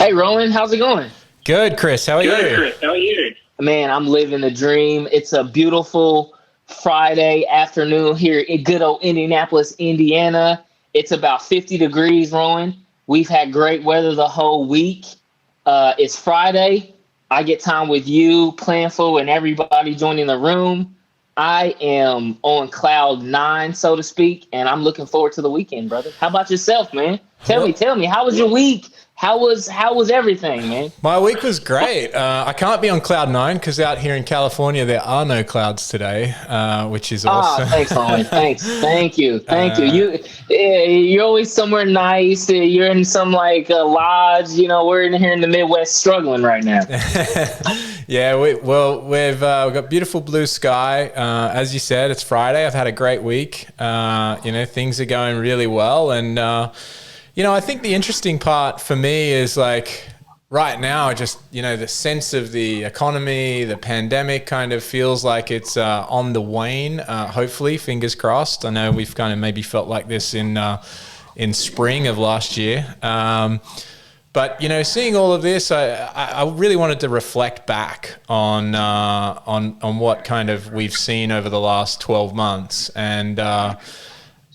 Hey, Rowan, how's it going? Good, Chris. How are you? Good, Chris. How are you? Man, I'm living the dream. It's a beautiful Friday afternoon here in good old Indianapolis, Indiana. It's about 50 degrees, Rowan. We've had great weather the whole week. It's Friday. I get time with you, Planful, and everybody joining the room. I am on cloud nine, so to speak, and I'm looking forward to the weekend, brother. How about yourself, man? Tell me, how was your week? How was everything, man? My week was great. I can't be on cloud nine because out here in California there are no clouds today, which is awesome. Thanks, Rowan. Thank you. You're always somewhere nice. You're in some lodge. You know, we're in here in the Midwest struggling right now. Yeah, we've got beautiful blue sky. As you said, it's Friday. I've had a great week. Things are going really well, and I think the interesting part for me is right now, just, the sense of the economy, the pandemic kind of feels like it's on the wane, hopefully, fingers crossed. I know we've kind of maybe felt like this in spring of last year. But, seeing all of this, I really wanted to reflect back on what kind of we've seen over the last 12 months.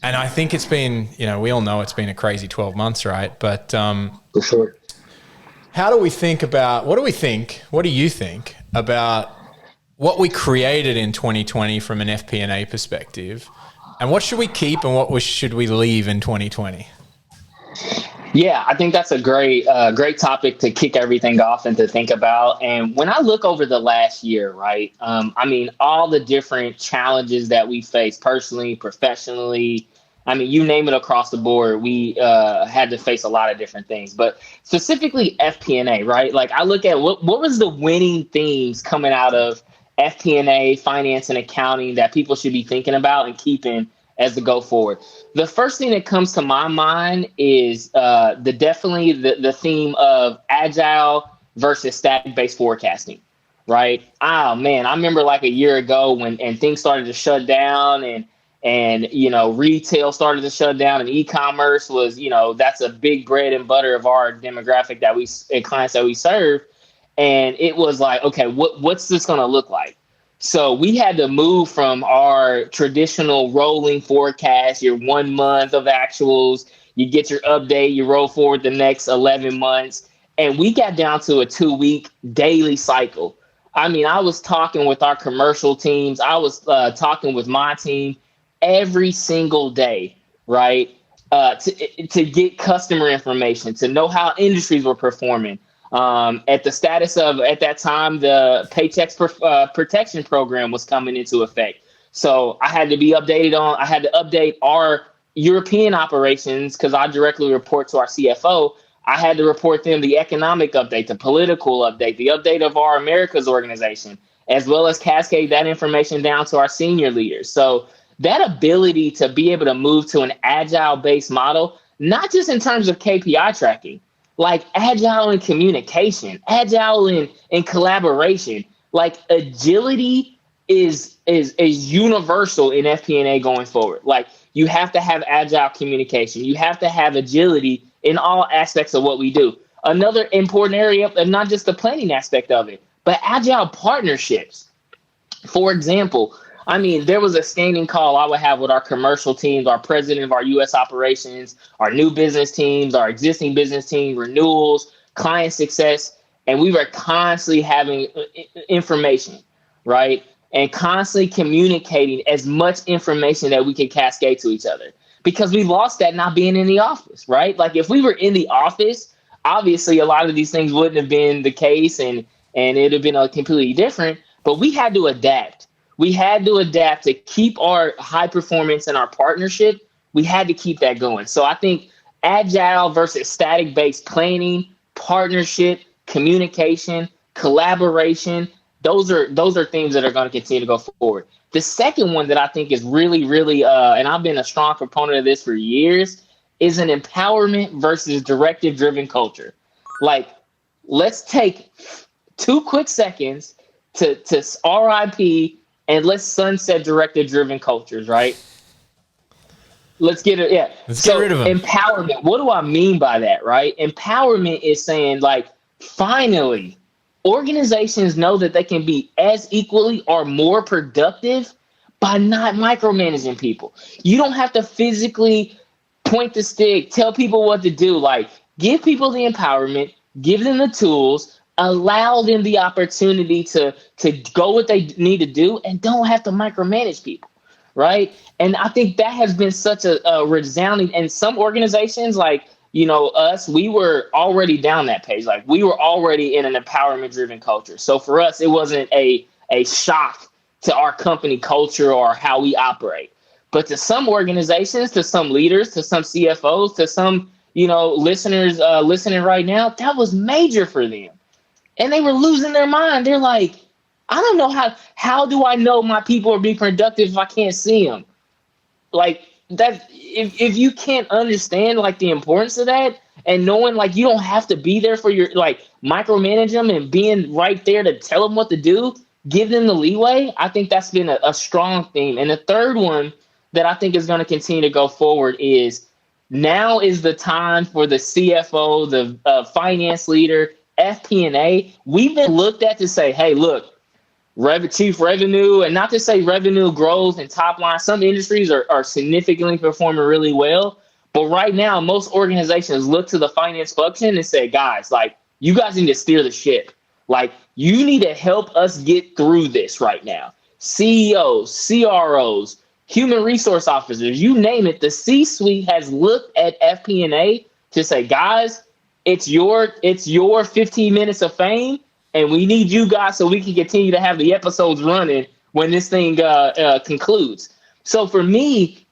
And I think it's been, we all know it's been a crazy 12 months, right? But for sure. What do you think about what we created in 2020 from an FP&A perspective? And what should we keep and what should we leave in 2020? Yeah, I think that's a great topic to kick everything off and to think about. And when I look over the last year, right, all the different challenges that we faced personally, professionally, you name it across the board, we had to face a lot of different things. But specifically FP&A, right? I look at what was the winning themes coming out of FP&A, finance and accounting that people should be thinking about and keeping as the go forward. The first thing that comes to my mind is definitely the theme of agile versus static-based forecasting, right? Oh man, I remember a year ago when things started to shut down and retail started to shut down and e-commerce was, that's a big bread and butter of our demographic and clients that we serve. And it was okay, what's this going to look like? So we had to move from our traditional rolling forecast, your 1 month of actuals, you get your update, you roll forward the next 11 months, and we got down to a 2-week daily cycle. I was talking with our commercial teams. I was talking with my team every single day, right, to get customer information, to know how industries were performing. At the status of, at that time, the Paycheck Protection Program was coming into effect. So I had to update our European operations because I directly report to our CFO. I had to report them the economic update, the political update, the update of our Americas organization, as well as cascade that information down to our senior leaders. So that ability to be able to move to an agile-based model, not just in terms of KPI tracking, agile in communication, agile in collaboration, agility is universal in FP&A going forward. You have to have agile communication. You have to have agility in all aspects of what we do. Another important area, and not just the planning aspect of it, but agile partnerships. For example, there was a standing call I would have with our commercial teams, our president of our U.S. operations, our new business teams, our existing business team, renewals, client success, and we were constantly having information, right? And constantly communicating as much information that we could cascade to each other because we lost that not being in the office, right? If we were in the office, obviously a lot of these things wouldn't have been the case and it'd have been completely different, but we had to adapt. We had to adapt to keep our high performance and our partnership. We had to keep that going. So I think agile versus static-based planning, partnership, communication, collaboration, those are themes that are going to continue to go forward. The second one that I think is really, really, and I've been a strong proponent of this for years, is an empowerment versus directive-driven culture. Let's take 2 quick seconds to RIP and let's sunset directive-driven cultures, right? Let's get it. Yeah. Let's get rid of them. Empowerment. What do I mean by that, right? Empowerment is saying, like, finally, organizations know that they can be as equally or more productive by not micromanaging people. You don't have to physically point the stick, tell people what to do. Like, give people the empowerment, give them the tools, allow them the opportunity to go what they need to do, and don't have to micromanage people. Right. And I think that has been such a resounding, and some organizations like, us, we were already down that page. Like, we were already in an empowerment driven culture. So for us, it wasn't a shock to our company culture or how we operate. But to some organizations, to some leaders, to some CFOs, to some, listeners listening right now, that was major for them. And they were losing their mind. They're like, I don't know how do I know my people are being productive if I can't see them? Like, that, if you can't understand, like, the importance of that, and knowing, like, you don't have to be there for your, like, micromanage them and being right there to tell them what to do, give them the leeway. I think that's been a strong theme. And the third one that I think is going to continue to go forward is, now is the time for the CFO, the finance leader, FP&A. We've been looked at to say, hey, look, chief revenue, and not to say revenue growth and top line. Some industries are significantly performing really well. But right now, most organizations look to the finance function and say, guys, like, you guys need to steer the ship. Like, you need to help us get through this right now. CEOs, CROs, human resource officers, you name it. The C-suite has looked at FP&A to say, guys, it's your 15 minutes of fame. And we need you guys so we can continue to have the episodes running when this thing concludes. So for me,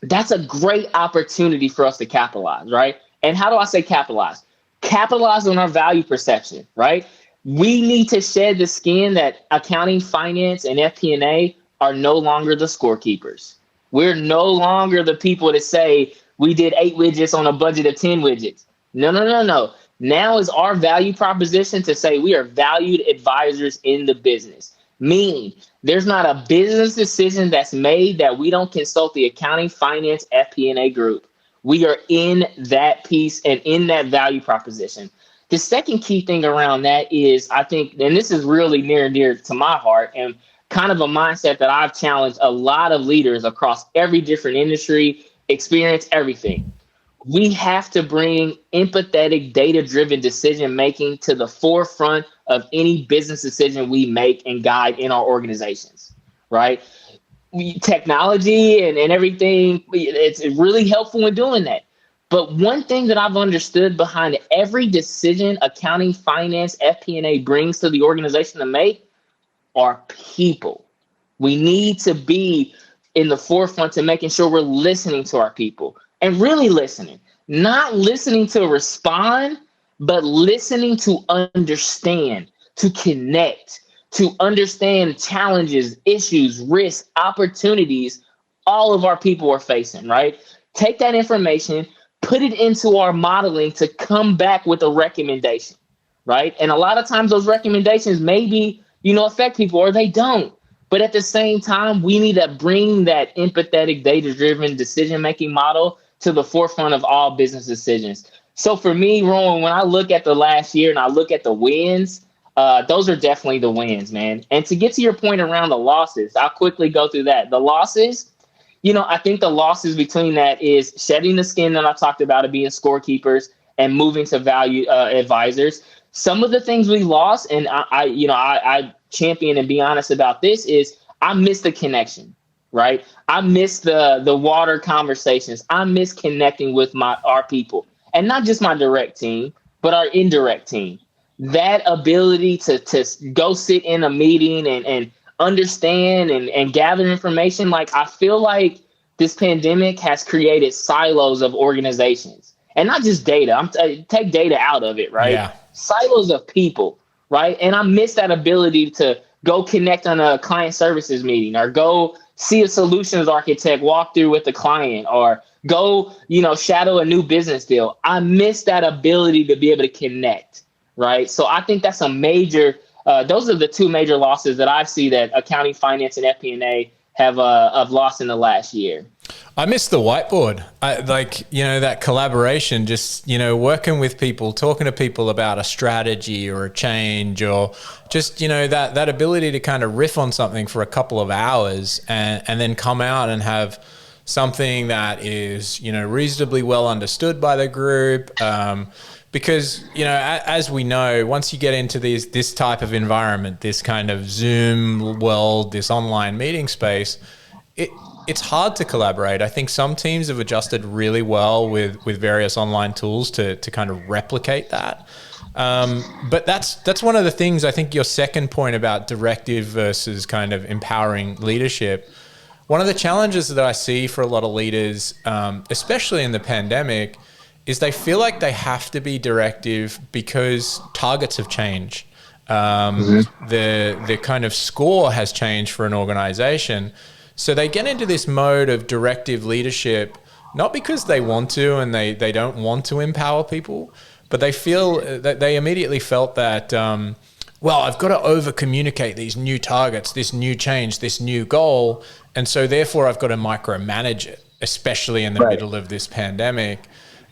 that's a great opportunity for us to capitalize, right? And how do I say capitalize? Capitalize on our value perception, right? We need to shed the skin that accounting, finance, and FP&A are no longer the scorekeepers. We're no longer the people that say we did 8 widgets on a budget of 10 widgets. No. Now is our value proposition to say we are valued advisors in the business, meaning there's not a business decision that's made that we don't consult the accounting, finance, FP&A group. We are in that piece and in that value proposition. The second key thing around that is, I think, and this is really near and dear to my heart, and kind of a mindset that I've challenged a lot of leaders across every different industry, experience, everything. We have to bring empathetic, data-driven decision-making to the forefront of any business decision we make and guide in our organizations, right? Technology and everything, it's really helpful in doing that. But one thing that I've understood behind every decision accounting, finance, FP&A brings to the organization to make are people. We need to be in the forefront to making sure we're listening to our people. And really listening, not listening to respond, but listening to understand, to connect, to understand challenges, issues, risks, opportunities all of our people are facing, right? Take that information, put it into our modeling to come back with a recommendation, right? And a lot of times those recommendations maybe, affect people or they don't. But at the same time, we need to bring that empathetic, data-driven decision-making model to the forefront of all business decisions. So for me, Rowan, when I look at the last year and I look at the wins, those are definitely the wins, man. And to get to your point around the losses, I'll quickly go through that. The losses, I think the losses between that is shedding the skin that I talked about of being scorekeepers and moving to value advisors. Some of the things we lost, and I champion and be honest about this, is I missed the connection. Right. I miss the water conversations. I miss connecting with our people, and not just my direct team, but our indirect team. That ability to go sit in a meeting and understand and gather information. Like, I feel like this pandemic has created silos of organizations, and not just data. Take data out of it. Right. Yeah. Silos of people. Right. And I miss that ability to go connect on a client services meeting or go see a solutions architect walk through with the client or go, shadow a new business deal. I miss that ability to be able to connect. Right. So I think that's a major, those are the two major losses that I see that accounting, finance, and FP&A have lost in the last year. I miss the whiteboard. That collaboration, just, working with people, talking to people about a strategy or a change, or just, that ability to kind of riff on something for a couple of hours and then come out and have something that is, reasonably well understood by the group. Because, as we know, once you get into this type of environment, this kind of Zoom world, this online meeting space, it's hard to collaborate. I think some teams have adjusted really well with various online tools to kind of replicate that. But that's one of the things, I think your second point about directive versus kind of empowering leadership. One of the challenges that I see for a lot of leaders, especially in the pandemic, is they feel like they have to be directive because targets have changed. The kind of score has changed for an organization. So they get into this mode of directive leadership, not because they want to and they don't want to empower people, but they feel that they immediately felt that, I've got to over communicate these new targets, this new change, this new goal. And so therefore I've got to micromanage it, especially in the middle of this pandemic.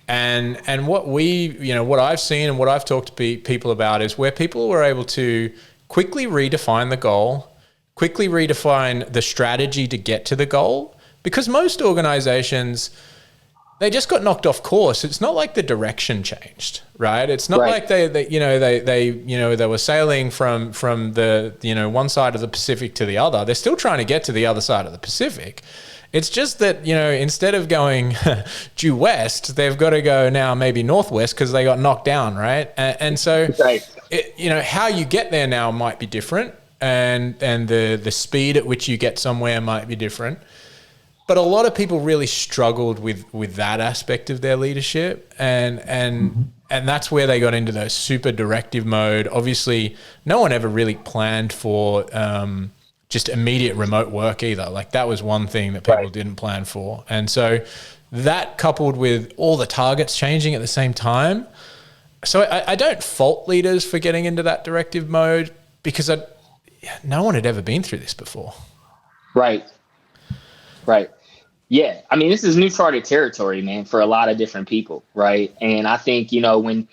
And what what I've seen and what I've talked to people about is where people were able to quickly redefine the goal, quickly redefine the strategy to get to the goal, because most organizations, they just got knocked off course. It's not like the direction changed, right? It's not like they were sailing from the one side of the Pacific to the other. They're still trying to get to the other side of the Pacific. It's just that, instead of going due west, they've got to go now maybe northwest because they got knocked down, right? And so, how you get there now might be different. And the speed at which you get somewhere might be different. But a lot of people really struggled with that aspect of their leadership. And that's where they got into the super directive mode. Obviously, no one ever really planned for just immediate remote work either. Like, that was one thing that people didn't plan for. And so that, coupled with all the targets changing at the same time. So I don't fault leaders for getting into that directive mode, because no one had ever been through this before. Right. Yeah. I mean, this is new charted territory, man, for a lot of different people. Right. And I think, when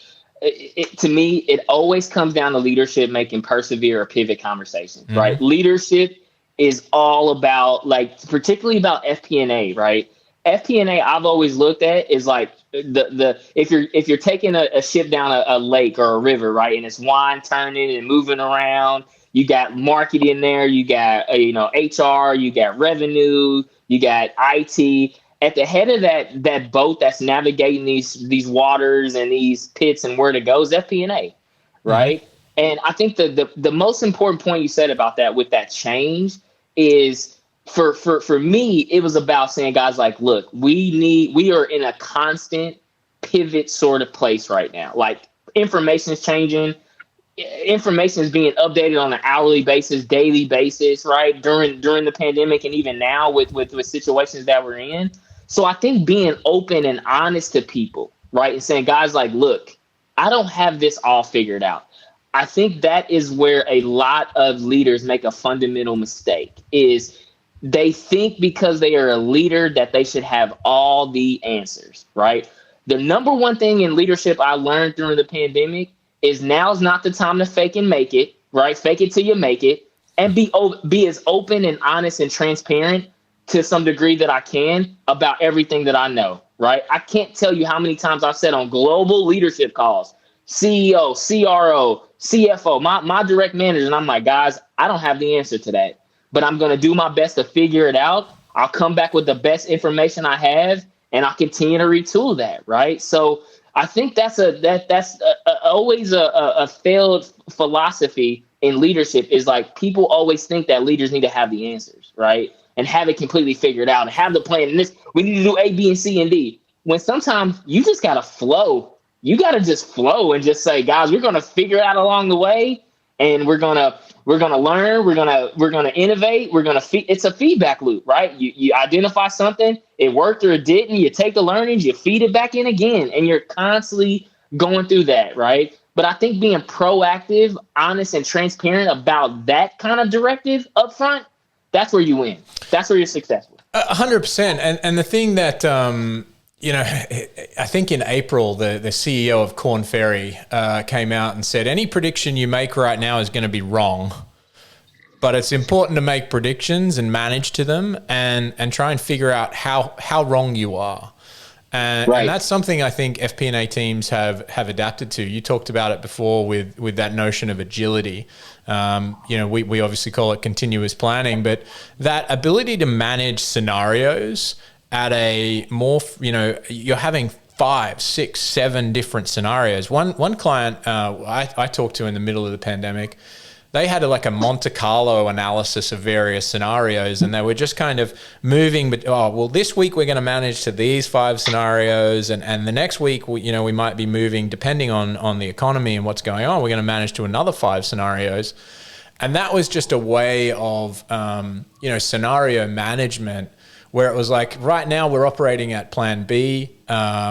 to me, it always comes down to leadership making persevere or pivot conversations. Mm-hmm. Right. Leadership is all about, particularly about FP&A. Right. FP&A, I've always looked at is like if you're taking a ship down a lake or a river. Right. And it's wine turning and moving around. You got marketing in there, you got, HR, you got revenue, you got IT. At the head of that boat that's navigating these waters and these pits and where to go is FP&A, right? Mm-hmm. And I think the most important point you said about that with that change is for me, it was about saying, guys, look, we are in a constant pivot sort of place right now. Like, information is changing. Information is being updated on an hourly basis, daily basis, right? During the pandemic and even now with situations that we're in. So I think being open and honest to people, right? And saying, guys, look, I don't have this all figured out. I think that is where a lot of leaders make a fundamental mistake, is they think because they are a leader that they should have all the answers, right? The number one thing in leadership I learned during the pandemic is now's not the time to fake and make it, right? Fake it till you make it, and be as open and honest and transparent to some degree that I can about everything that I know, right? I can't tell you how many times I've said on global leadership calls, CEO, CRO, CFO, my direct managers, and I'm like, guys, I don't have the answer to that, but I'm going to do my best to figure it out. I'll come back with the best information I have, and I'll continue to retool that, right? So I think that's always a failed philosophy in leadership, is people always think that leaders need to have the answers, right? And have it completely figured out and have the plan. And we need to do A, B, and C, and D. When sometimes you just got to flow. You got to just flow and just say, guys, we're going to figure it out along the way. And we're going to learn. We're going to innovate. It's a feedback loop, right? You identify something, it worked or it didn't. You take the learnings, you feed it back in again, and you're constantly going through that, right? But I think being proactive, honest, and transparent about that kind of directive up front, that's where you win. That's where you're successful. 100%. And the thing that, I think in April, the CEO of Korn Ferry came out and said, any prediction you make right now is going to be wrong. But it's important to make predictions and manage to them and try and figure out how wrong you are. And that's something I think FP&A teams have adapted to. You talked about it before with that notion of agility. We obviously call it continuous planning, but that ability to manage scenarios at a more, you're having 5, 6, 7 different scenarios. One client I talked to in the middle of the pandemic, they had a Monte Carlo analysis of various scenarios, and they were just kind of moving. But this week we're going to manage to these 5 scenarios, and the next week we might be moving depending on the economy and what's going on. We're going to manage to another 5 scenarios, and that was just a way of scenario management. Where it was like, right now we're operating at plan B.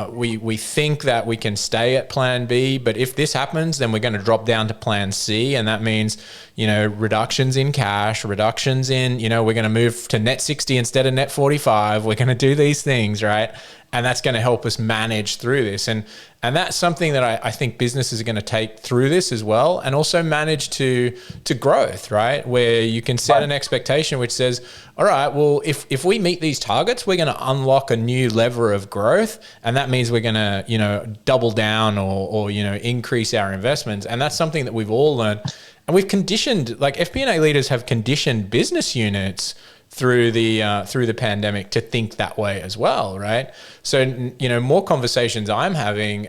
We think that we can stay at plan B, but if this happens, then we're going to drop down to plan C. And that means, reductions in cash, reductions in, we're going to move to net 60 instead of net 45. We're going to do these things, right? And that's going to help us manage through this. And that's something that I think businesses are going to take through this as well, and also manage to growth, right? Where you can set an expectation which says, all right, well, if we meet these targets, we're going to unlock a new lever of growth. And that means we're going to, double down or increase our investments. And that's something that we've all learned. And we've conditioned, FP&A leaders have conditioned business units through the pandemic to think that way as well, right? So, more conversations I'm having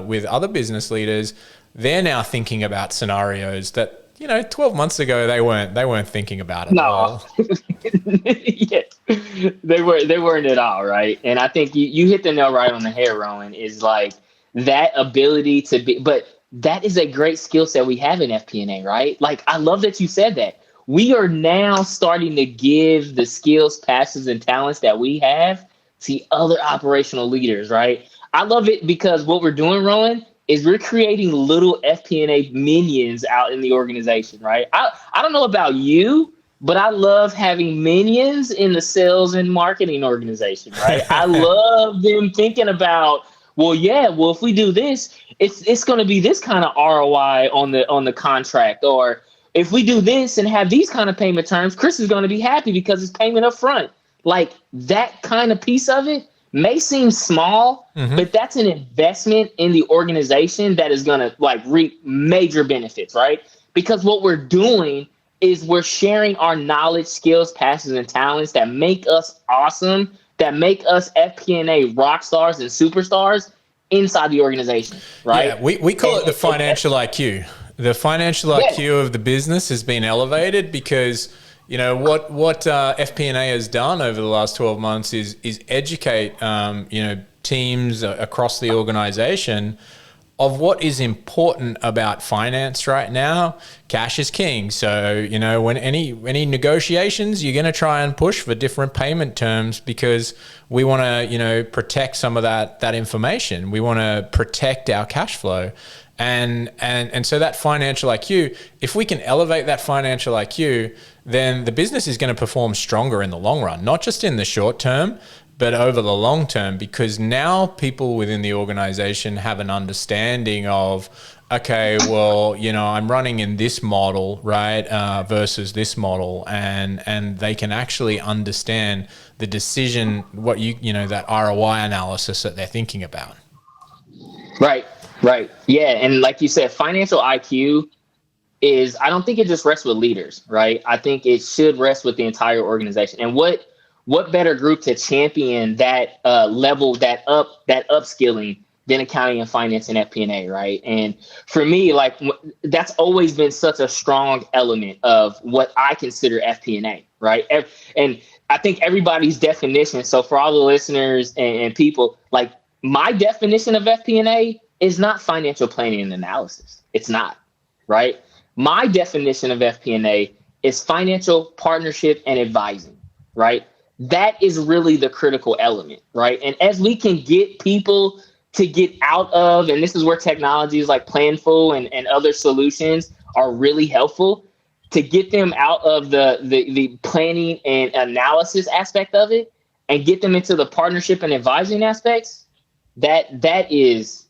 with other business leaders, they're now thinking about scenarios that 12 months ago they weren't thinking about it. No, yeah, they weren't at all, right? And I think you hit the nail right on the head, Rowan. Is that ability to be, but that is a great skill set we have in FP&A, right? I love that you said that. We are now starting to give the skills, passions, and talents that we have to other operational leaders, right? I love it because what we're doing, Rowan, is we're creating little FP&A minions out in the organization, right? I don't know about you, but I love having minions in the sales and marketing organization, right? I love them thinking about, if we do this, it's going to be this kind of ROI on the contract, or if we do this and have these kind of payment terms, Chris is going to be happy because it's payment up front. That kind of piece of it may seem small, but that's an investment in the organization that is going to reap major benefits, right? Because what we're doing is we're sharing our knowledge, skills, passions, and talents that make us awesome, that make us FP&A rock stars and superstars inside the organization, right? Yeah, we call it the financial IQ. The financial IQ of the business has been elevated because, what FP&A has done over the last 12 months is educate, teams across the organization of what is important about finance right now. Cash is king. So, when any negotiations, you're going to try and push for different payment terms because we want to, protect some of that information. We want to protect our cash flow. And so that financial IQ, if we can elevate that financial IQ, then the business is going to perform stronger in the long run, not just in the short term, but over the long term, because now people within the organization have an understanding of, okay, well, I'm running in this model, right, versus this model, and they can actually understand the decision, that ROI analysis that they're thinking about. Right. Yeah. And like you said, financial IQ I don't think it just rests with leaders, right? I think it should rest with the entire organization. And what better group to champion that level, that upskilling than accounting and finance and FP&A, right? And for me, that's always been such a strong element of what I consider FP&A, right? And I think everybody's definition. So for all the listeners and people, my definition of FP&A is not financial planning and analysis. It's not, right? My definition of FP&A is financial partnership and advising, right? That is really the critical element, right? And as we can get people to get out of, and this is where technologies like Planful and other solutions are really helpful, to get them out of the planning and analysis aspect of it and get them into the partnership and advising aspects, that is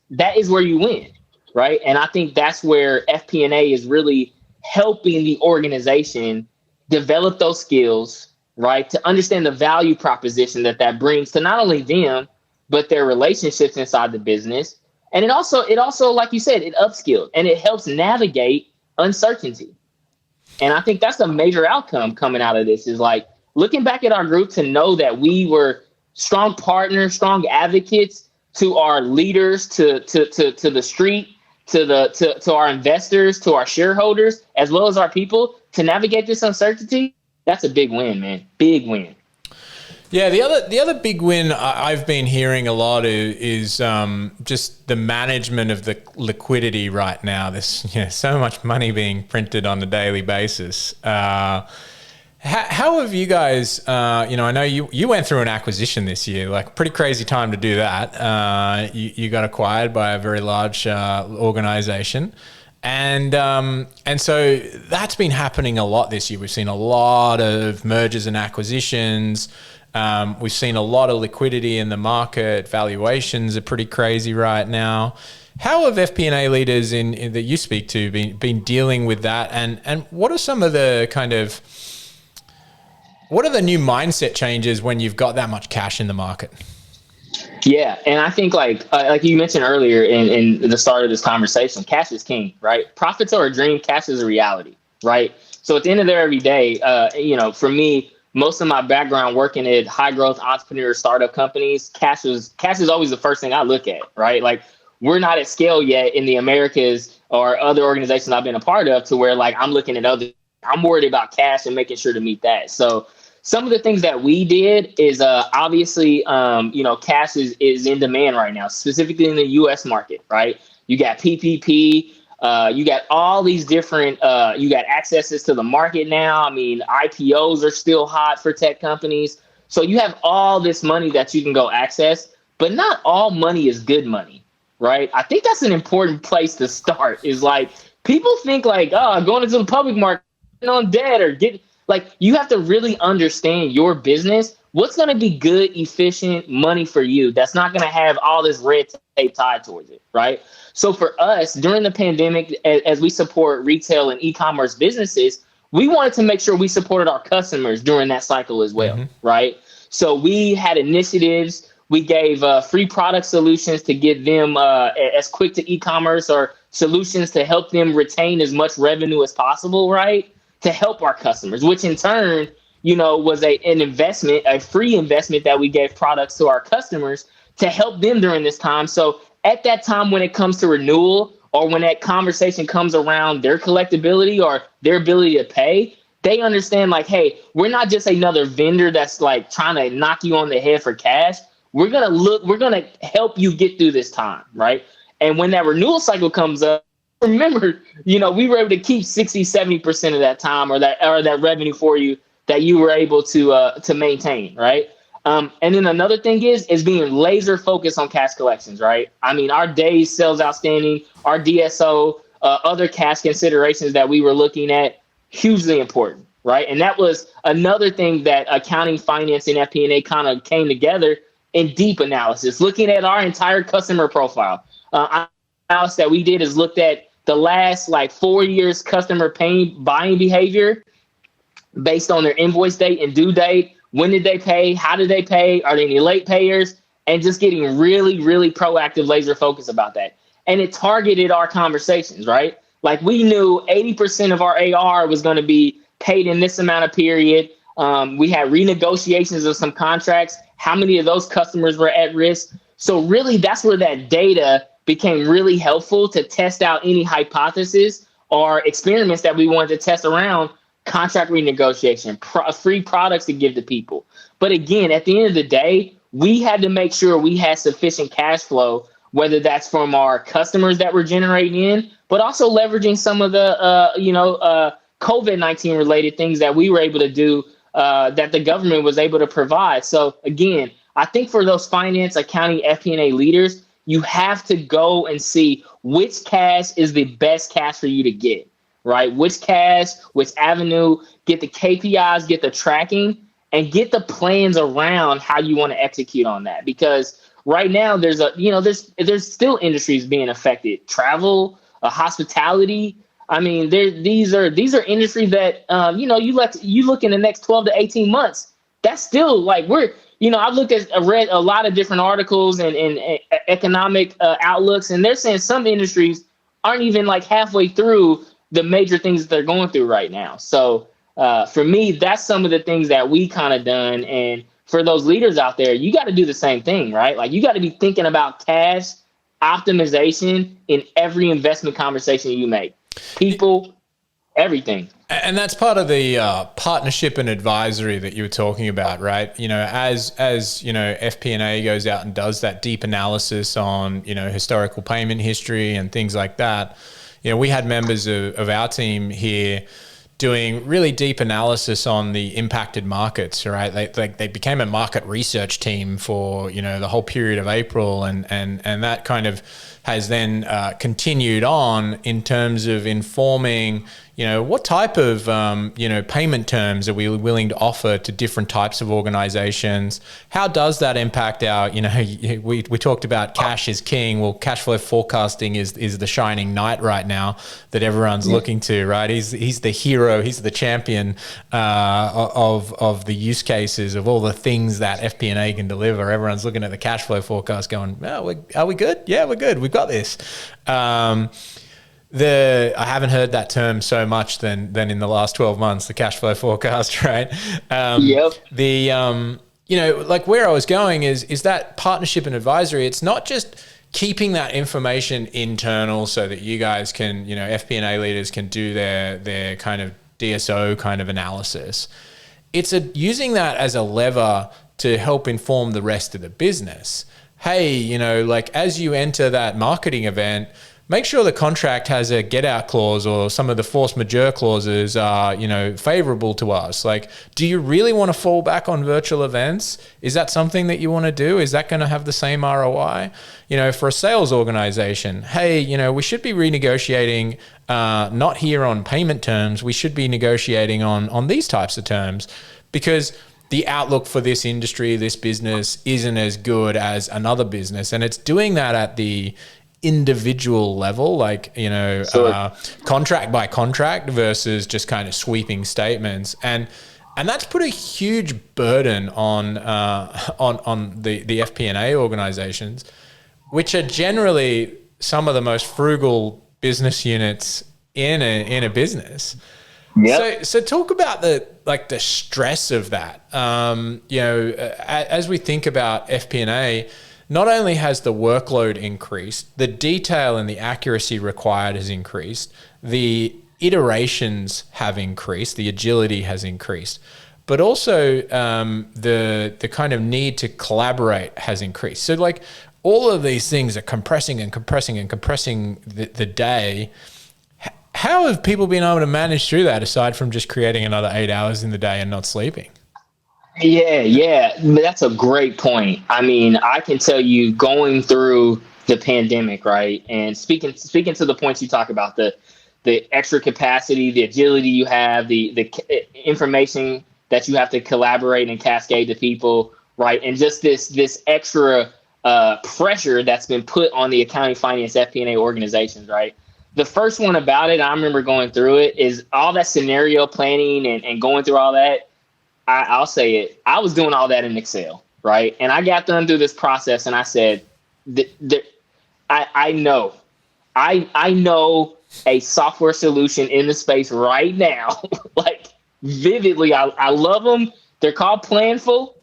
where you win, right? And I think that's where FP&A is really helping the organization develop those skills, right? To understand the value proposition that brings to not only them, but their relationships inside the business. And it also, like you said, it upskilled and it helps navigate uncertainty. And I think that's a major outcome coming out of this, is like looking back at our group to know that we were strong partners, strong advocates to our leaders, to the street, to our investors, to our shareholders, as well as our people, to navigate this uncertainty. That's a big win, man. Big win. Yeah, the other big win I've been hearing a lot is just the management of the liquidity right now. There's so much money being printed on a daily basis. How have you guys, I know you went through an acquisition this year, like pretty crazy time to do that. You got acquired by a very large organization. And so that's been happening a lot this year. We've seen a lot of mergers and acquisitions. We've seen a lot of liquidity in the market. Valuations are pretty crazy right now. How have FP&A leaders that you speak to been dealing with that? And what are some of the what are the new mindset changes when you've got that much cash in the market? Yeah, and I think like you mentioned earlier in the start of this conversation, cash is king, right? Profits are a dream, cash is a reality, right? So at the end of there every day, for me, most of my background working at high growth entrepreneur startup companies, cash is always the first thing I look at, right? Like we're not at scale yet in the Americas or other organizations I've been a part of to where like I'm looking at others. I'm worried about cash and making sure to meet that. So some of the things that we did is obviously, cash is in demand right now, specifically in the U.S. market, right? You got PPP, you got all these different, you got accesses to the market now. I mean, IPOs are still hot for tech companies. So you have all this money that you can go access, but not all money is good money, right? I think that's an important place to start, is like people think like, oh, going into the public market on debt or you have to really understand your business. What's going to be good, efficient money for you that's not going to have all this red tape tied towards it, right? So for us, during the pandemic, as we support retail and e-commerce businesses, we wanted to make sure we supported our customers during that cycle as well, right? So we had initiatives. We gave free product solutions to get them as quick to e-commerce, or solutions to help them retain as much revenue as possible, right? To help our customers, which in turn, was an investment, a free investment that we gave products to our customers to help them during this time. So at that time, when it comes to renewal, or when that conversation comes around their collectability or their ability to pay, they understand like, hey, we're not just another vendor that's like trying to knock you on the head for cash. We're going to help you get through this time, right? And when that renewal cycle comes up, remember, we were able to keep 60-70% of that time or that revenue for you that you were able to maintain, right? And then another thing is being laser focused on cash collections, right? I mean, our days sales outstanding, our DSO, other cash considerations that we were looking at, hugely important, right? And that was another thing that accounting, finance, and FP&A kind of came together in deep analysis, looking at our entire customer profile. Analysis that we did is looked at the last 4 years customer buying behavior based on their invoice date and due date. When did they pay? How did they pay? Are there any late payers? And just getting really, really proactive, laser focus about that. And it targeted our conversations, right? Like we knew 80% of our AR was going to be paid in this amount of period. We had renegotiations of some contracts. How many of those customers were at risk? So really, that's where that data became really helpful to test out any hypothesis or experiments that we wanted to test around contract renegotiation, free products to give to people. But again, at the end of the day, we had to make sure we had sufficient cash flow, whether that's from our customers that we're generating in, but also leveraging some of the, COVID-19 related things that we were able to do that the government was able to provide. So again, I think for those finance, accounting, FP&A leaders, you have to go and see which cash is the best cash for you to get, right? Which cash, which avenue, get the KPIs, get the tracking, and get the plans around how you want to execute on that. Because right now there's still industries being affected. Travel, hospitality. I mean, these are industries that you look in the next 12 to 18 months. That's still like I've read a lot of different articles and economic outlooks, and they're saying some industries aren't even like halfway through the major things that they're going through right now. So for me, that's some of the things that we kind of done. And for those leaders out there, you got to do the same thing, right? Like you got to be thinking about cash optimization in every investment conversation you make. People, everything. And that's part of the partnership and advisory that you were talking about, right? As FP&A goes out and does that deep analysis on, historical payment history and things like that. We had members of our team here doing really deep analysis on the impacted markets, right? They became a market research team for, the whole period of April, and that kind of has then continued on in terms of informing, what type of, payment terms are we willing to offer to different types of organizations? How does that impact our, we talked about cash is king. Well, cash flow forecasting is the shining knight right now that everyone's looking to, right? He's the hero. He's the champion of the use cases of all the things that FP&A can deliver. Everyone's looking at the cash flow forecast going, are we good? Yeah, we're good. We've got this. I haven't heard that term so much than in the last 12 months, the cash flow forecast, right? Yep. Like where I was going is that partnership and advisory. It's not just keeping that information internal so that you guys can, FP&A leaders can do their kind of DSO kind of analysis. It's using that as a lever to help inform the rest of the business. Hey, like as you enter that marketing event, make sure the contract has a get out clause or some of the force majeure clauses are, favorable to us. Like, do you really want to fall back on virtual events? Is that something that you want to do? Is that going to have the same ROI? For a sales organization, hey, we should be renegotiating, not here on payment terms. We should be negotiating on these types of terms, because the outlook for this industry, this business isn't as good as another business. And it's doing that at the individual level, like, Sure. Contract by contract versus just kind of sweeping statements. And that's put a huge burden on the FP&A organizations, which are generally some of the most frugal business units in a business. Yep. So talk about the stress of that. As we think about FP&A, not only has the workload increased, the detail and the accuracy required has increased, the iterations have increased, the agility has increased, but also the kind of need to collaborate has increased. So like all of these things are compressing and compressing and compressing the day. How have people been able to manage through that aside from just creating another 8 hours in the day and not sleeping? Yeah. That's a great point. I mean, I can tell you going through the pandemic, right? And speaking to the points you talk about, the extra capacity, the agility you have, the information that you have to collaborate and cascade to people, right? And just this extra pressure that's been put on the accounting, finance, FP&A organizations, right? The first one about it, I remember going through it, is all that scenario planning and going through all that. I'll say it. I was doing all that in Excel, right? And I got done through this process, and I said, I know a software solution in the space right now, like vividly. I love them. They're called Planful.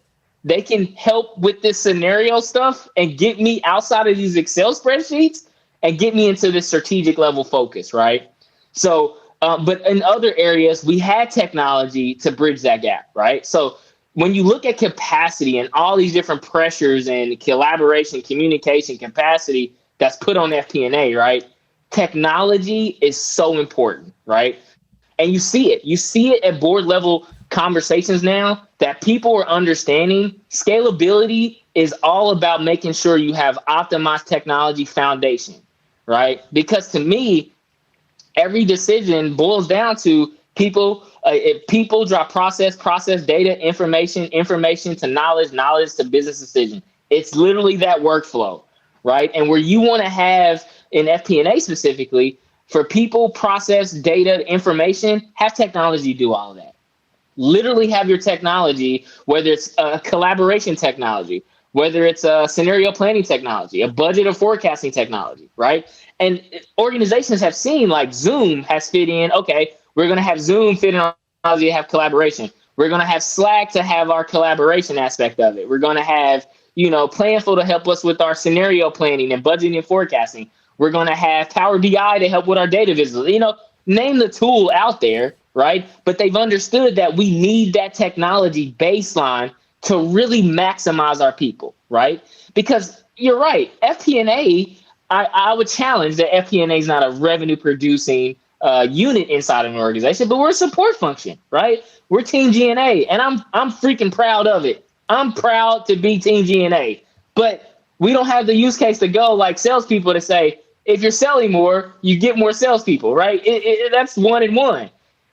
They can help with this scenario stuff and get me outside of these Excel spreadsheets and get me into this strategic level focus, right? So, but in other areas, we had technology to bridge that gap, right? So when you look at capacity and all these different pressures and collaboration, communication, capacity that's put on FP&A, right? Technology is so important, right? And you see it. You see it at board level conversations now that people are understanding scalability is all about making sure you have optimized technology foundation, right? Because to me, every decision boils down to, If people drop process data, information to knowledge to business decision. It's literally that workflow, right? And where you want to have in FP&A specifically, for people, process, data, information, have technology do all of that. Literally have your technology, whether it's a collaboration technology, whether it's a scenario planning technology, a budget or forecasting technology, right? And organizations have seen like Zoom has fit in. Okay, we're going to have Zoom fit in our technology to have collaboration. We're going to have Slack to have our collaboration aspect of it. We're going to have, Planful to help us with our scenario planning and budgeting and forecasting. We're going to have Power BI to help with our data visibility. Name the tool out there, right? But they've understood that we need that technology baseline to really maximize our people, right? Because you're right, FP&A, I would challenge that FP&A is not a revenue producing unit inside of an organization, but we're a support function, right? We're Team G&A, and I'm freaking proud of it. I'm proud to be Team G&A, but we don't have the use case to go like salespeople to say, if you're selling more, you get more salespeople, right? That's 1 and 1.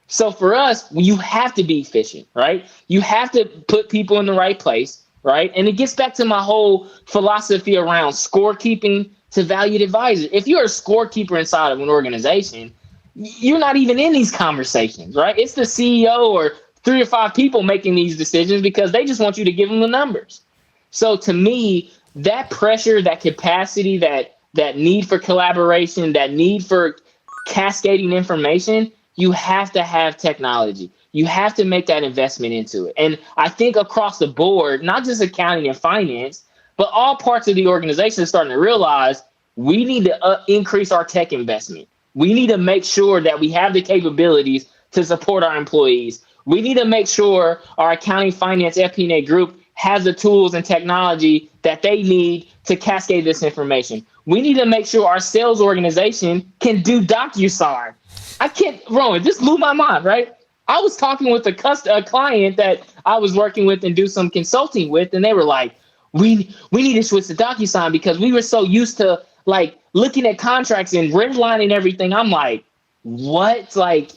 So for us, you have to be efficient, right? You have to put people in the right place, right? And it gets back to my whole philosophy around scorekeeping to valued advisor. If you're a scorekeeper inside of an organization, you're not even in these conversations, right? It's the CEO or 3 or 5 people making these decisions because they just want you to give them the numbers. So to me, that pressure, that capacity, that need for collaboration, that need for cascading information, you have to have technology. You have to make that investment into it. And I think across the board, not just accounting and finance, but all parts of the organization are starting to realize we need to increase our tech investment. We need to make sure that we have the capabilities to support our employees. We need to make sure our accounting, finance, FP&A group has the tools and technology that they need to cascade this information. We need to make sure our sales organization can do DocuSign. Rowan, this blew my mind, right? I was talking with a client that I was working with and do some consulting with, and they were like, we need to switch to DocuSign because we were so used to like looking at contracts and redlining everything. I'm like, what? Like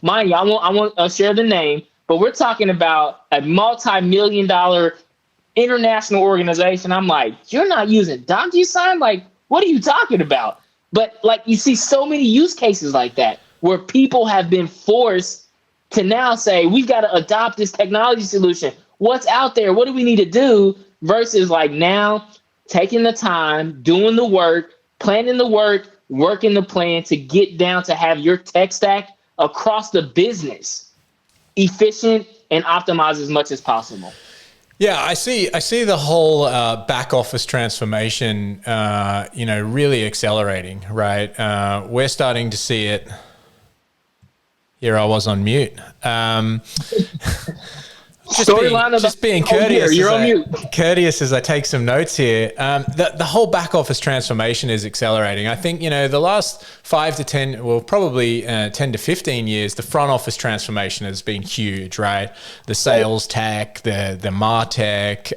mind you, I won't share the name, but we're talking about a multi-million-dollar international organization. I'm like, you're not using DocuSign? Like, what are you talking about? But like, you see so many use cases like that where people have been forced to now say, we've got to adopt this technology solution. What's out there? What do we need to do? Versus like now taking the time, doing the work, planning the work, working the plan to get down to have your tech stack across the business efficient and optimized as much as possible. Yeah, I see the whole back office transformation, really accelerating, right? We're starting to see it. Here I was on mute. Just being courteous. You're on mute. Courteous as I take some notes here. The whole back office transformation is accelerating. I think, the last 5 to 10, well, probably 10 to 15 years, the front office transformation has been huge, right? The sales tech, the MarTech,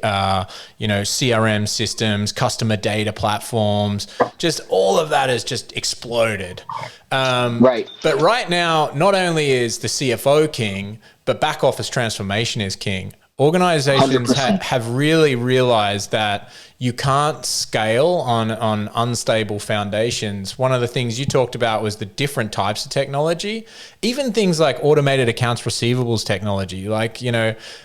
CRM systems, customer data platforms, just all of that has just exploded. Right. But right now, not only is the CFO king, but back office transformation is king. Organizations have really realized that you can't scale on unstable foundations. One of the things you talked about was the different types of technology, even things like automated accounts receivables technology, like,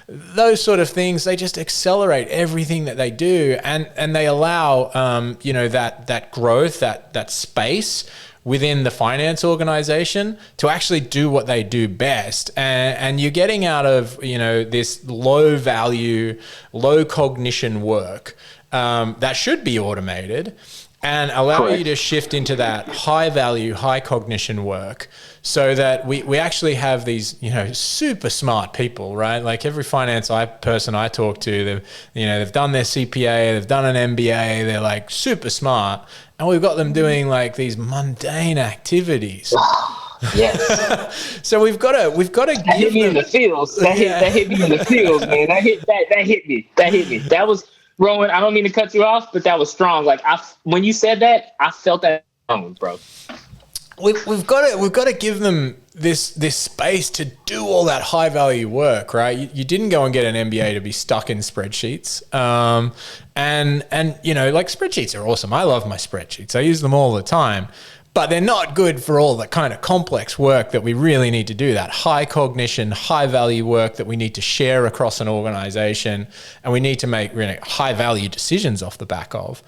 those sort of things, they just accelerate everything that they do. And they allow, that growth, that space within the finance organization to actually do what they do best. And you're getting out of, this low value, low cognition work that should be automated and allow Correct. you to shift into that high value, high cognition work so that we actually have these, super smart people, right? Like every finance person I talk to, they've done their CPA, they've done an MBA, they're like super smart. And we've got them doing like these mundane activities. Yes. So we've got to that hit me in the feels. That hit me in the feels, man. That hit me. That was, Rowan, I don't mean to cut you off, but that was strong. Like when you said that, I felt that, bro. we've got to give them this space to do all that high value work, right? You didn't go and get an MBA to be stuck in spreadsheets. And you know, like, spreadsheets are awesome. I love my spreadsheets. I use them all the time. But they're not good for all the kind of complex work that we really need to do, that high cognition, high value work that we need to share across an organization, and we need to make really high value decisions off the back of.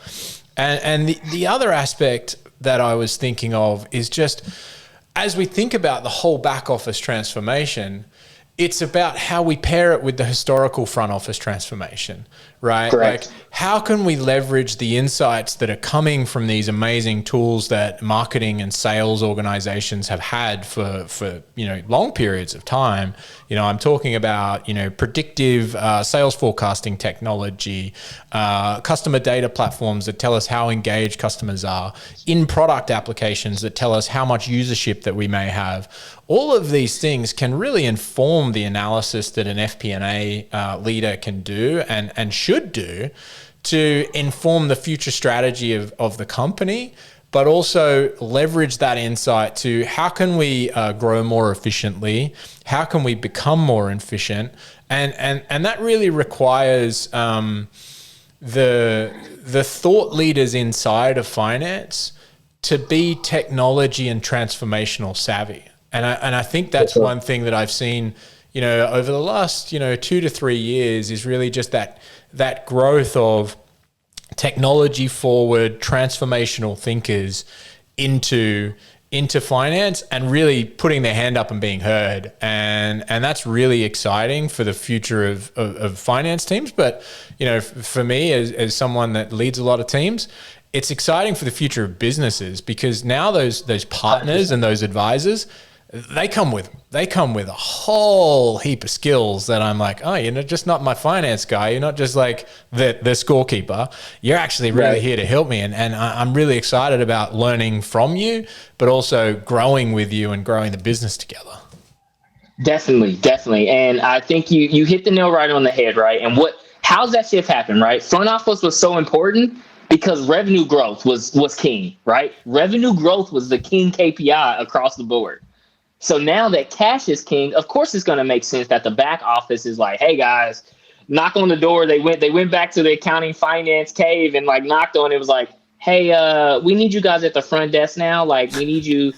And the other aspect that I was thinking of is just, as we think about the whole back office transformation, it's about how we pair it with the historical front office transformation, right? Correct. Like, how can we leverage the insights that are coming from these amazing tools that marketing and sales organizations have had for you know, long periods of time? You know, I'm talking about, you know, predictive sales forecasting technology, customer data platforms that tell us how engaged customers are, in-product applications that tell us how much usership that we may have. All of these things can really inform the analysis that an FP&A leader can do and should do to inform the future strategy of the company, but also leverage that insight to how can we grow more efficiently, how can we become more efficient, and that really requires the thought leaders inside of finance to be technology and transformational savvy. And I think that's one thing that I've seen, you know, over the last, you know, 2 to 3 years, is really just that growth of technology forward, transformational thinkers into finance, and really putting their hand up and being heard. And that's really exciting for the future of finance teams. But, you know, for me, as someone that leads a lot of teams, it's exciting for the future of businesses, because now those partners and those advisors, they come with a whole heap of skills that I'm like, oh, you're just not my finance guy. You're not just like the scorekeeper. You're actually really here to help me. And I'm really excited about learning from you, but also growing with you and growing the business together. Definitely. And I think you hit the nail right on the head, right? And how's that shift happen, right? Front office was so important because revenue growth was king, right? Revenue growth was the king KPI across the board. So now that cash is king, of course it's going to make sense that the back office is like, hey guys, knock on the door. They went back to the accounting finance cave and like knocked on it. Was like, hey, we need you guys at the front desk now. Like, we need you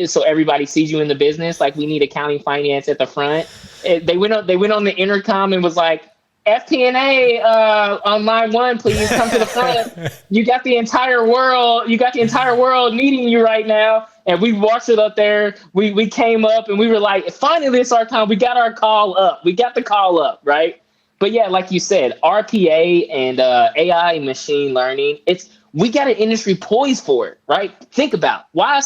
so everybody sees you in the business. Like, we need accounting finance at the front. They went on the intercom and was like, FP&A on line 1, please come to the front. You got the entire world needing you right now. And we watched it up there. We came up and we were like, finally, it's our time. We got our call up. We got the call up, right? But yeah, like you said, RPA and AI machine learning, we got an industry poised for it, right? Think about why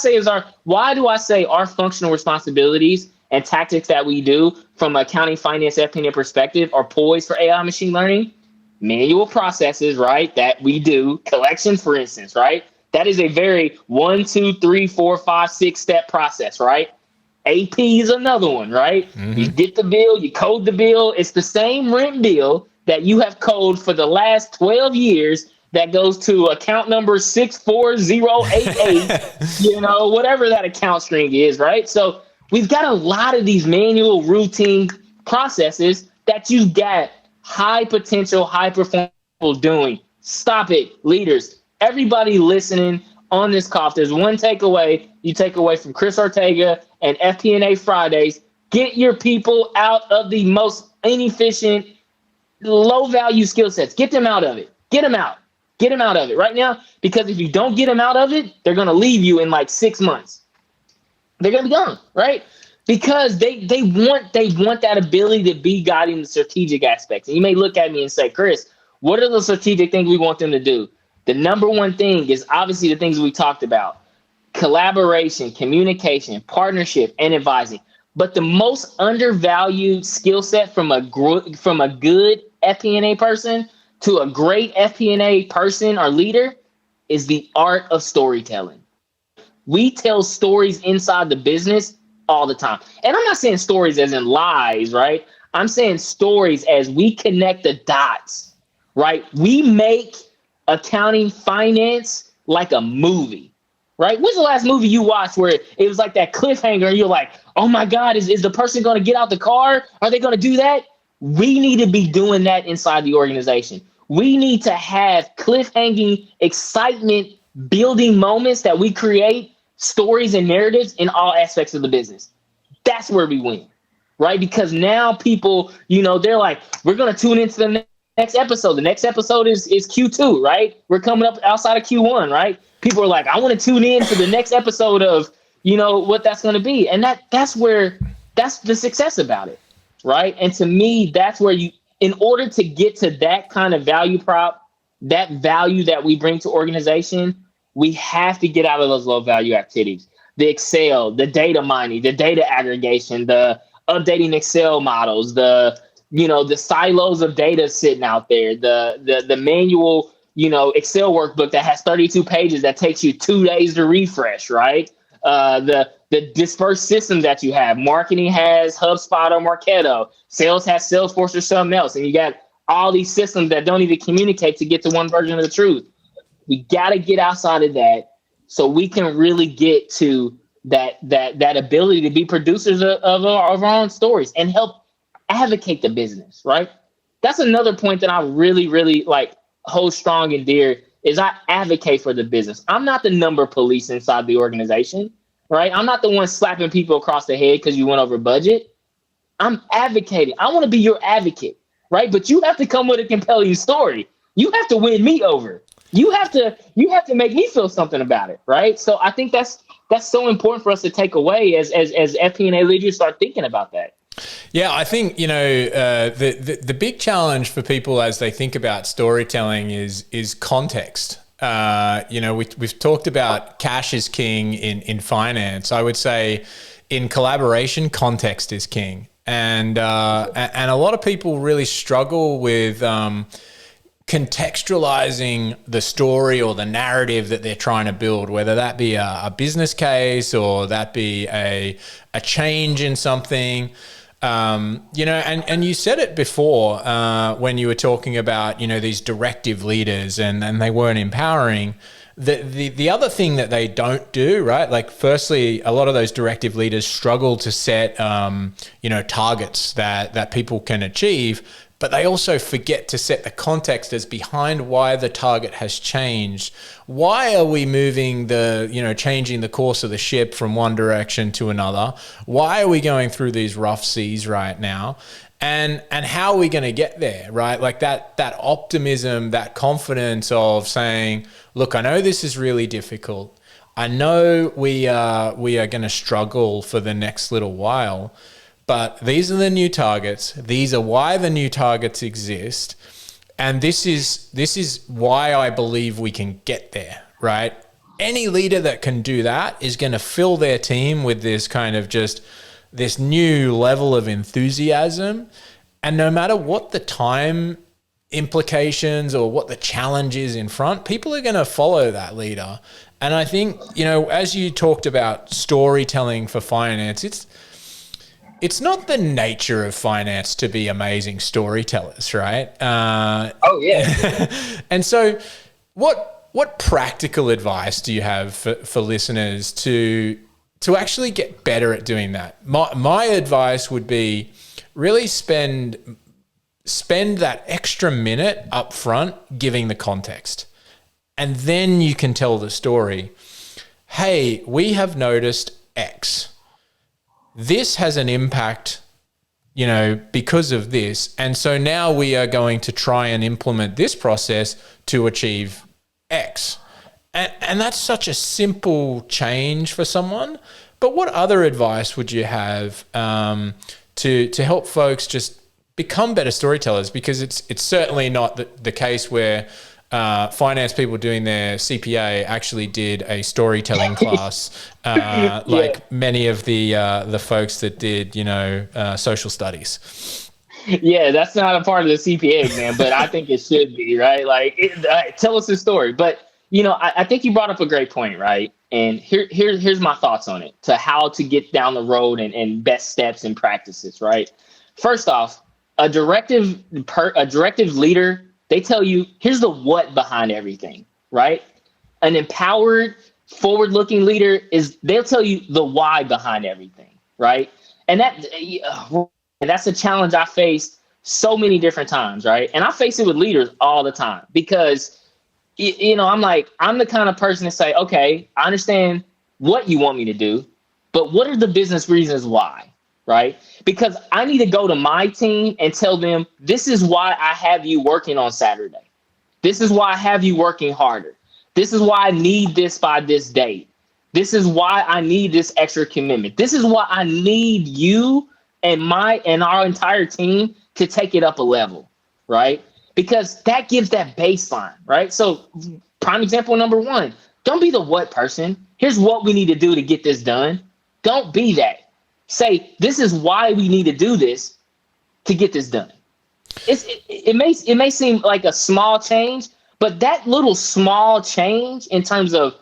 do I say our functional responsibilities and tactics that we do from accounting, finance, FP&A perspective are poised for AI machine learning? Manual processes, right? That we do, collection, for instance, right? That is a very 1, 2, 3, 4, 5, 6 step process, right? AP is another one, right? Mm-hmm. You get the bill, you code the bill. It's the same rent bill that you have coded for the last 12 years that goes to account number 64088, you know, whatever that account string is, right? So we've got a lot of these manual routine processes that you've got high potential, high performance people doing. Stop it, leaders. Everybody listening on this call, if there's one takeaway you take away from Chris Ortega and FP&A Fridays, get your people out of the most inefficient, low-value skill sets. Get them out of it. Get them out. Get them out of it right now, because if you don't get them out of it, they're going to leave you in like 6 months. They're going to be gone, right? Because they want that ability to be guiding the strategic aspects. And you may look at me and say, Chris, what are the strategic things we want them to do? The number one thing is obviously the things we talked about: collaboration, communication, partnership, and advising. But the most undervalued skill set from a good FP&A person to a great FP&A person or leader is the art of storytelling. We tell stories inside the business all the time. And I'm not saying stories as in lies, right? I'm saying stories as we connect the dots, right? We make accounting finance like a movie. right? When's the last movie you watched where it was like that cliffhanger and you're like, oh my God, is the person going to get out the car? Are they going to do that? We need to be doing that inside the organization. We need to have cliffhanging, excitement, building moments that we create, stories and narratives in all aspects of the business. That's where we win, right? Because now people, they're like, we're going to tune into the next episode. The next episode is Q2, right? We're coming up outside of Q1, right? People are like, I want to tune in to the next episode of, what that's going to be. And that's the success about it, right? And to me, that's where in order to get to that kind of value prop, that value that we bring to organization, we have to get out of those low value activities. The Excel, the data mining, the data aggregation, the updating Excel models, the silos of data sitting out there, the manual, Excel workbook that has 32 pages that takes you 2 days to refresh, right? The dispersed systems that you have. Marketing has HubSpot or Marketo. Sales has Salesforce or something else. And you got all these systems that don't even communicate to get to one version of the truth. We got to get outside of that so we can really get to that ability to be producers of our own stories and help advocate the business, right? That's another point that I really, really hold strong and dear is I advocate for the business. I'm not the number police inside the organization, right? I'm not the one slapping people across the head because you went over budget. I'm advocating. I want to be your advocate, right? But you have to come with a compelling story. You have to win me over. You have to make me feel something about it, right? So I think that's so important for us to take away as FP&A leaders start thinking about that. Yeah, I think, the big challenge for people as they think about storytelling is context. We've talked about cash is king in finance. I would say in collaboration, context is king. And a lot of people really struggle with contextualizing the story or the narrative that they're trying to build, whether that be a business case or that be a change in something. And you said it before when you were talking about, these directive leaders and they weren't empowering. The other thing that they don't do, right? Like, firstly, a lot of those directive leaders struggle to set, targets that people can achieve, but they also forget to set the context as behind why the target has changed. Why are we moving changing the course of the ship from one direction to another? Why are we going through these rough seas right now? And how are we going to get there, right? Like that optimism, that confidence of saying, look, I know this is really difficult. I know we are going to struggle for the next little while, but these are the new targets. These are why the new targets exist. And this is why I believe we can get there, right? Any leader that can do that is going to fill their team with this kind of just this new level of enthusiasm. And no matter what the time implications or what the challenge is in front, people are going to follow that leader. And I think, as you talked about storytelling for finance, it's not the nature of finance to be amazing storytellers, right? Oh yeah. And so what practical advice do you have for listeners to actually get better at doing that? My advice would be really spend that extra minute up front giving the context. And then you can tell the story. Hey, we have noticed X. This has an impact, because of this. And so now we are going to try and implement this process to achieve X. And that's such a simple change for someone. But what other advice would you have to help folks just become better storytellers? Because it's certainly not the case where finance people doing their CPA actually did a storytelling class, like many of the folks that did, social studies. Yeah, that's not a part of the CPA exam, but I think it should be, right? Tell us the story. But, I think you brought up a great point, right? And here's my thoughts on it, to how to get down the road and best steps and practices, right? First off, a directive leader, they tell you, here's the what behind everything, right? An empowered forward-looking leader is they'll tell you the why behind everything, right? And that's a challenge I faced so many different times, right? And I face it with leaders all the time because, I'm the kind of person to say, okay, I understand what you want me to do, but what are the business reasons why, right? Because I need to go to my team and tell them, this is why I have you working on Saturday. This is why I have you working harder. This is why I need this by this date. This is why I need this extra commitment. This is why I need you and our entire team to take it up a level, right? Because that gives that baseline, right? So prime example number one, don't be the what person. Here's what we need to do to get this done. Don't be that. Say, this is why we need to do this to get this done. It may seem like a small change, but that little small change in terms of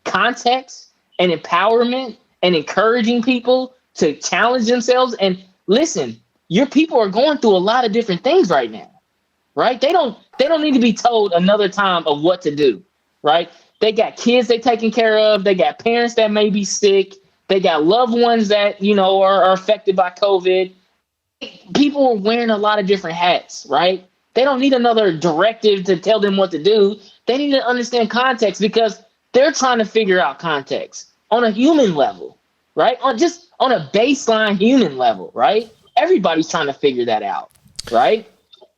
context and empowerment and encouraging people to challenge themselves. And listen, your people are going through a lot of different things right now, right? They don't need to be told another time of what to do, right? They got kids they're taking care of. They got parents that may be sick. They got loved ones that, are affected by COVID. People are wearing a lot of different hats, right? They don't need another directive to tell them what to do. They need to understand context because they're trying to figure out context on a human level, right? On a baseline human level, right? Everybody's trying to figure that out, right?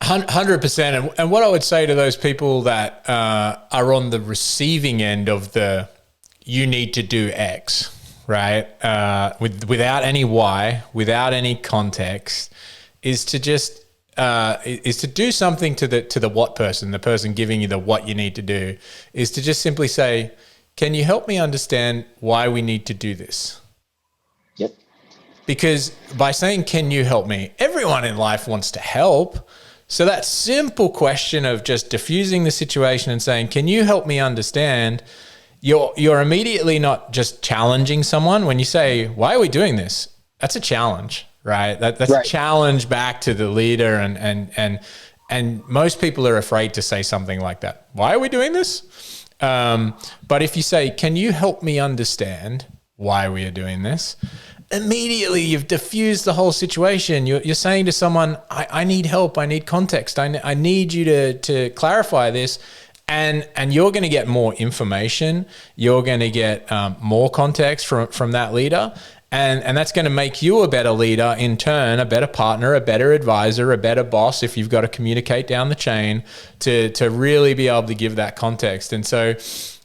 100%. And what I would say to those people that are on the receiving end of the you need to do X, right? Without any why, without any context, is to just is to do something to the what person, the person giving you the what you need to do, is to just simply say, can you help me understand why we need to do this? Yep. Because by saying, can you help me? Everyone in life wants to help. So that simple question of just diffusing the situation and saying, can you help me understand? You're immediately not just challenging someone. When you say, why are we doing this? That's a challenge, right? That's right. A challenge back to the leader. And most people are afraid to say something like that. Why are we doing this? But if you say, can you help me understand why we are doing this? Immediately you've diffused the whole situation. You're saying to someone, I need help. I need context. I need you to clarify this. And you're going to get more information. You're going to get more context from that leader. And that's going to make you a better leader, in turn, a better partner, a better advisor, a better boss if you've got to communicate down the chain to really be able to give that context. And so,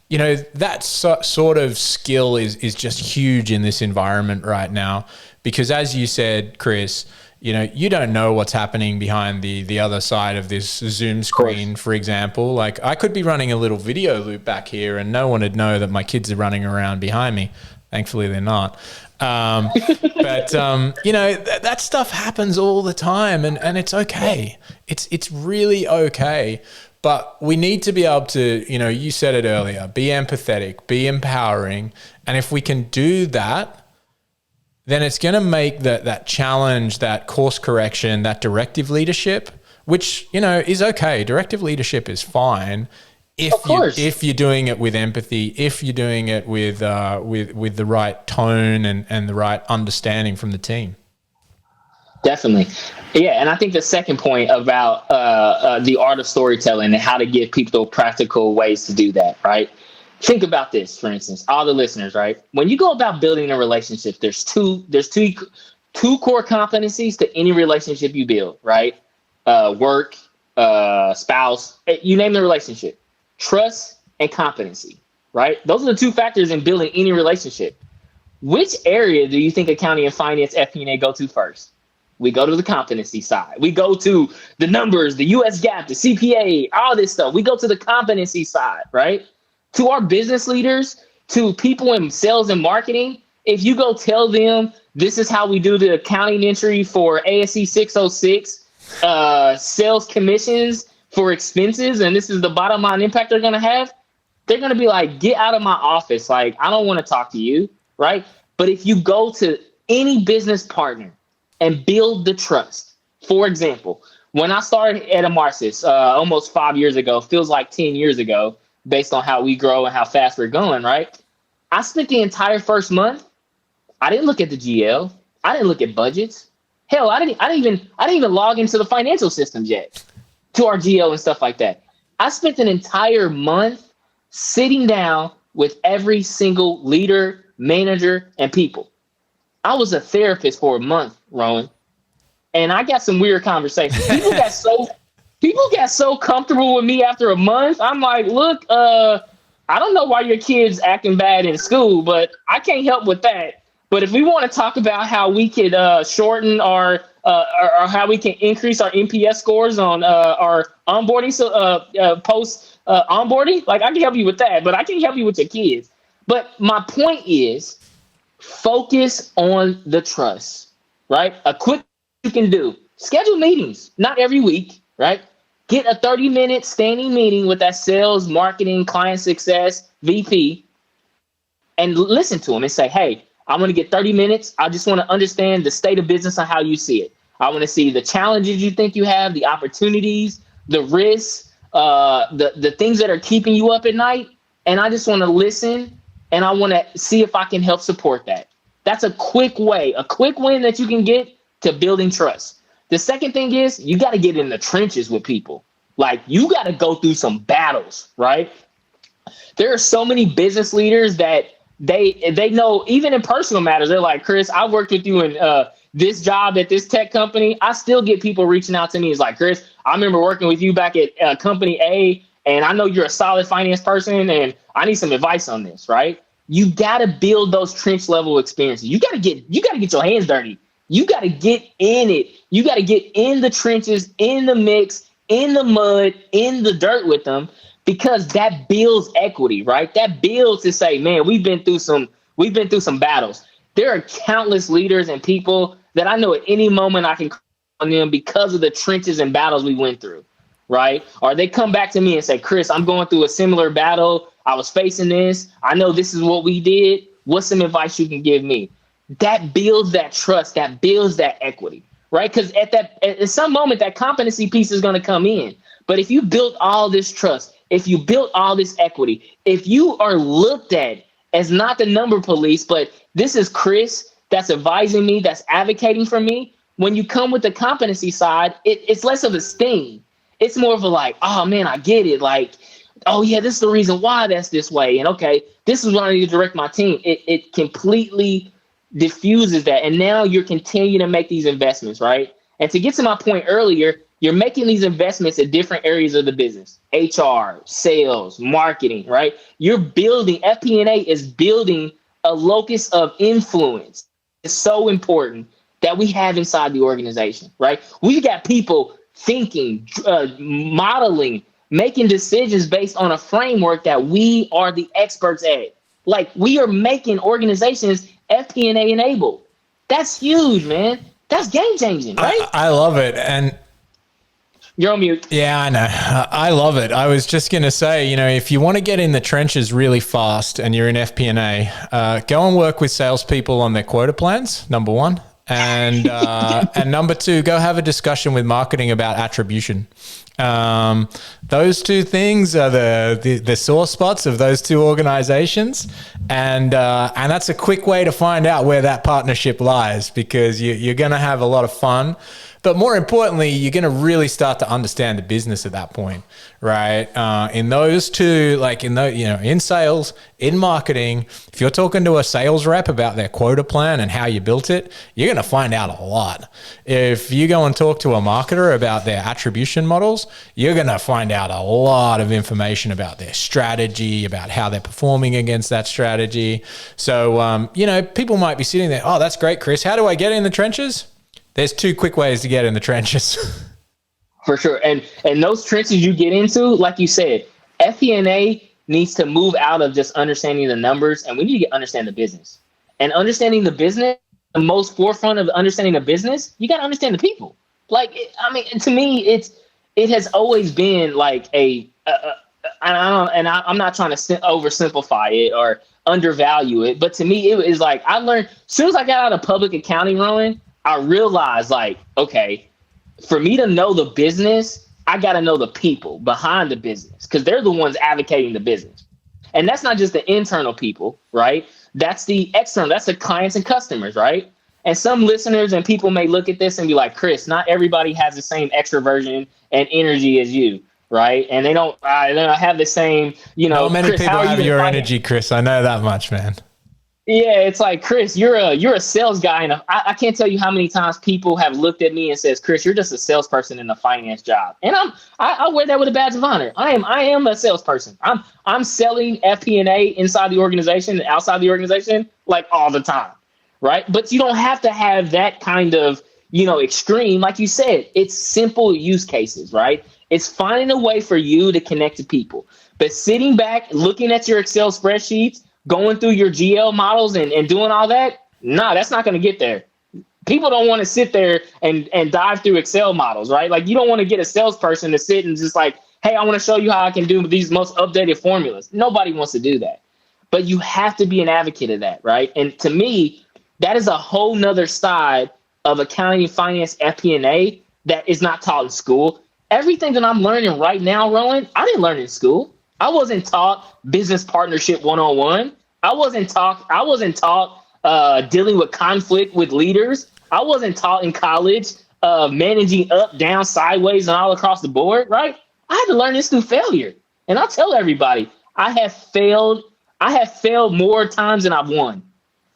that sort of skill is just huge in this environment right now, because as you said, Chris, you don't know what's happening behind the other side of this Zoom screen, for example. Like, I could be running a little video loop back here and no one would know that my kids are running around behind me. Thankfully, they're not. But that stuff happens all the time, and it's okay. It's really okay. But we need to be able to, you said it earlier, be empathetic, be empowering. And if we can do that, then it's going to make that challenge, that course correction, that directive leadership, which, is okay. Directive leadership is fine if you're doing it with empathy, if you're doing it with the right tone and the right understanding from the team. Definitely. Yeah. And I think the second point about the art of storytelling and how to give people practical ways to do that, right? Think about this, for instance, all the listeners, right? When you go about building a relationship, there's two core competencies to any relationship you build, right? Work, spouse, you name the relationship. Trust and competency, right? Those are the two factors in building any relationship. Which area do you think accounting and finance, FP&A go to first? We go to the competency side. We go to the numbers, the US GAAP, the CPA, all this stuff. We go to the competency side, right? To our business leaders, to people in sales and marketing, if you go tell them this is how we do the accounting entry for ASC 606, sales commissions for expenses, and this is the bottom line impact they're going to have, they're going to be like, get out of my office. Like, I don't want to talk to you, right? But if you go to any business partner and build the trust, for example, when I started at Amarsis almost 5 years ago, feels like 10 years ago, based on how we grow and how fast we're going, right? I spent the entire first month. I didn't look at the GL. I didn't look at budgets. Hell, I didn't even log into the financial systems yet, to our GL and stuff like that. I spent an entire month sitting down with every single leader, manager, and people. I was a therapist for a month, Rowan, and I got some weird conversations. People got so comfortable with me after a month. I'm like, look, I don't know why your kid's acting bad in school, but I can't help with that. But if we want to talk about how we could shorten our or how we can increase our NPS scores on our onboarding, post onboarding, like I can help you with that, but I can't help you with your kids. But my point is, focus on the trust, right? A quick you can do. Schedule meetings, not every week, right? Get a 30-minute standing meeting with that sales, marketing, client success VP and listen to them and say, hey, I want to get 30 minutes. I just want to understand the state of business and how you see it. I want to see the challenges you think you have, the opportunities, the risks, the things that are keeping you up at night. And I just want to listen and I want to see if I can help support that. That's a quick win that you can get to building trust. The second thing is you got to get in the trenches with people. Like you got to go through some battles, right? There are so many business leaders that they know, even in personal matters, they're like, Chris, I worked with you in this job at this tech company. I still get people reaching out to me. It's like, Chris, I remember working with you back at company A, and I know you're a solid finance person, and I need some advice on this, right? You got to build those trench level experiences. You got to get your hands dirty. You got to get in it. You got to get in the trenches, in the mix, in the mud, in the dirt with them, because that builds equity, right? That builds to say, man, we've been through some battles. There are countless leaders and people that I know at any moment I can call on them because of the trenches and battles we went through, right? Or they come back to me and say, Chris, I'm going through a similar battle. I was facing this. I know this is what we did. What's some advice you can give me? That builds that trust. That builds that equity, right? Because at some moment, that competency piece is going to come in. But if you built all this trust, if you built all this equity, if you are looked at as not the number police, but this is Chris that's advising me, that's advocating for me, when you come with the competency side, it's less of a sting. It's more of a like, oh man, I get it. Like, oh yeah, this is the reason why that's this way. And okay, this is what I need to direct my team. It completely diffuses that. And now you're continuing to make these investments, right? And to get to my point earlier, you're making these investments in different areas of the business, HR, sales, marketing, right? You're building, FP&A is building a locus of influence. It's so important that we have inside the organization, right? We've got people thinking, modeling, making decisions based on a framework that we are the experts at. Like we are making organizations FP&A enabled. That's huge, man. That's game changing, right? I love it. And you're on mute. Yeah, I know. I love it. I was just going to say, if you want to get in the trenches really fast and you're in FP&A, go and work with salespeople on their quota plans, number one. And and number two, go have a discussion with marketing about attribution. Those two things are the sore spots of those two organizations. And that's a quick way to find out where that partnership lies, because you're going to have a lot of fun. But more importantly, you're going to really start to understand the business at that point, right? In those two, in sales, in marketing, if you're talking to a sales rep about their quota plan and how you built it, you're going to find out a lot. If you go and talk to a marketer about their attribution models, you're going to find out a lot of information about their strategy, about how they're performing against that strategy. So, people might be sitting there, oh, that's great, Chris. How do I get in the trenches? There's two quick ways to get in the trenches. For sure. And those trenches you get into, like you said, FP&A needs to move out of just understanding the numbers, and we need to understand the business. And understanding the business, the most forefront of understanding the business, you got to understand the people. To me, it has always been like I'm not trying to oversimplify it or undervalue it, but to me, it is like I learned as soon as I got out of public accounting, Rowan, I realized okay, for me to know the business, I got to know the people behind the business because they're the ones advocating the business. And that's not just the internal people, right? That's the external, that's the clients and customers, right? And some listeners and people may look at this and be like, Chris, not everybody has the same extroversion and energy as you, right? And they don't have the same, Not many Chris, how people are have you? your energy, Chris. I know that much, man. Yeah, it's like, Chris, you're a sales guy, and I can't tell you how many times people have looked at me and says, Chris, you're just a salesperson in a finance job, and I wear that with a badge of honor. I am a salesperson. I'm selling FP&A inside the organization and outside the organization like all the time, right? But you don't have to have that kind of extreme, like you said. It's simple use cases, right? It's finding a way for you to connect to people, but sitting back, looking at your Excel spreadsheets, going through your GL models and doing all that, that's not going to get there. People don't want to sit there and dive through Excel models, right? Like, you don't want to get a salesperson to sit and just like, hey, I want to show you how I can do these most updated formulas. Nobody wants to do that. But you have to be an advocate of that, right? And to me, that is a whole nother side of accounting, finance, FP&A that is not taught in school. Everything that I'm learning right now, Rowan, I didn't learn in school. I wasn't taught business partnership 101. I wasn't taught dealing with conflict with leaders. I wasn't taught in college managing up, down, sideways, and all across the board, right? I had to learn this through failure. And I'll tell everybody, I have failed more times than I've won.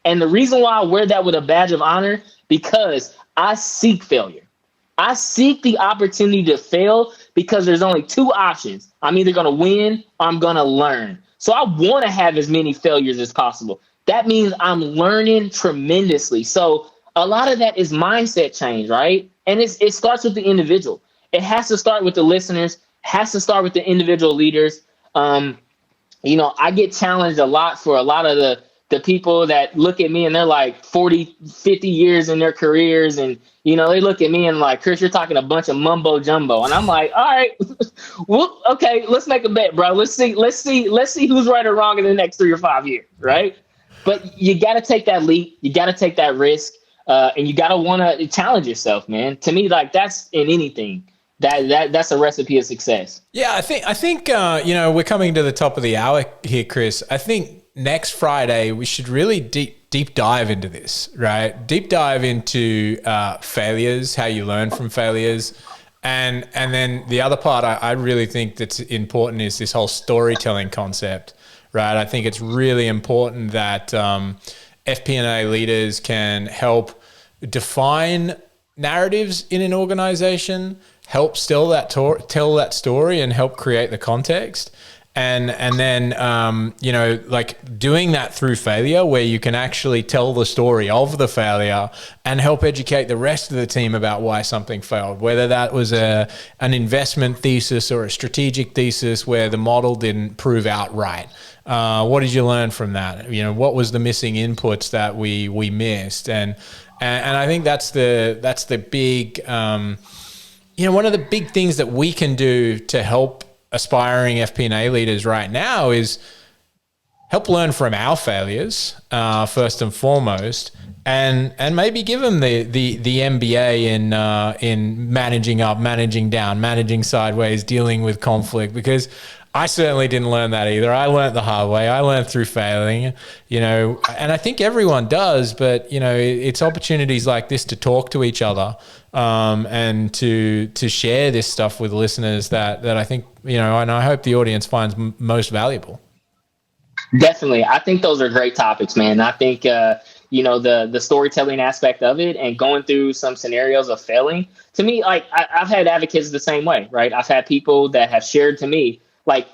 And the reason why I wear that with a badge of honor, because I seek failure. I seek the opportunity to fail because there's only two options. I'm either going to win or I'm going to learn. So I want to have as many failures as possible. That means I'm learning tremendously. So a lot of that is mindset change, right? And it starts with the individual. It has to start with the listeners, has to start with the individual leaders. I get challenged a lot for a lot of the people that look at me and they're like 40, 50 years in their careers. And, they look at me and like, Chris, you're talking a bunch of mumbo jumbo. And I'm like, all right, well, okay, let's make a bet, bro. Let's see who's right or wrong in the next 3 or 5 years. Right. But you got to take that leap. You got to take that risk. And you got to want to challenge yourself, man. To me, like, that's in anything. That's a recipe of success. Yeah, I think we're coming to the top of the hour here, Chris. I think next Friday we should really deep dive into this, right? Deep dive into failures, how you learn from failures, and then the other part I really think that's important is this whole storytelling concept, right? I think it's really important that FP&A leaders can help define narratives in an organization, help tell that story and help create the context. And then, like doing that through failure where you can actually tell the story of the failure and help educate the rest of the team about why something failed, whether that was an investment thesis or a strategic thesis where the model didn't prove out right. What did you learn from that? What was the missing inputs that we missed? And I think that's the big, one of the big things that we can do to help aspiring FP&A leaders right now is help learn from our failures, first and foremost, and maybe give them the MBA in managing up, managing down, managing sideways, dealing with conflict, because I certainly didn't learn that either. I learned the hard way. I learned through failing, and I think everyone does, but, it's opportunities like this to talk to each other, and to share this stuff with listeners that I think, and I hope the audience finds most valuable. Definitely. I think those are great topics, man. I think, the storytelling aspect of it and going through some scenarios of failing, to me, like I've had advocates the same way, right? I've had people that have shared to me, like,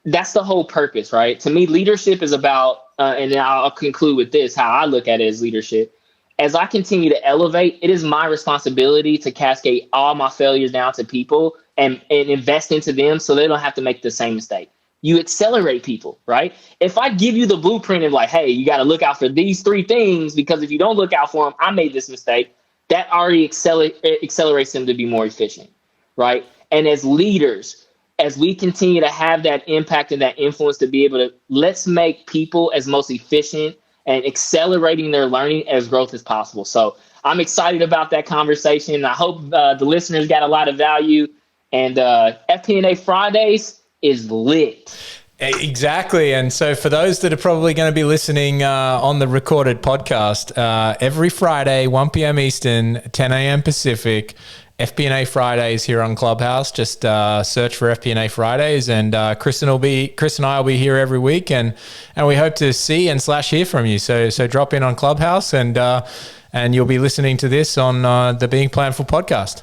that's the whole purpose, right? To me, leadership is about, and I'll conclude with this, how I look at it as leadership. As I continue to elevate, it is my responsibility to cascade all my failures down to people and invest into them so they don't have to make the same mistake. You accelerate people, right? If I give you the blueprint of like, hey, you got to look out for these 3 things, because if you don't look out for them, I made this mistake, that already accelerates them to be more efficient, right? And as leaders, as we continue to have that impact and that influence to be able to, let's make people as most efficient and accelerating their learning as growth as possible. So I'm excited about that conversation. I hope the listeners got a lot of value, and FP&A Fridays is lit. Exactly. And so for those that are probably going to be listening on the recorded podcast, every Friday, 1 p.m. Eastern, 10 a.m. Pacific, FP&A Fridays here on Clubhouse. Just search for FP&A Fridays, and Chris and I will be here every week, and we hope to see and / hear from you. So drop in on Clubhouse, and you'll be listening to this on the Being Planful podcast.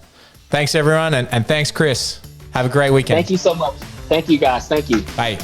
Thanks everyone, and thanks Chris. Have a great weekend. Thank you so much. Thank you guys. Thank you. Bye.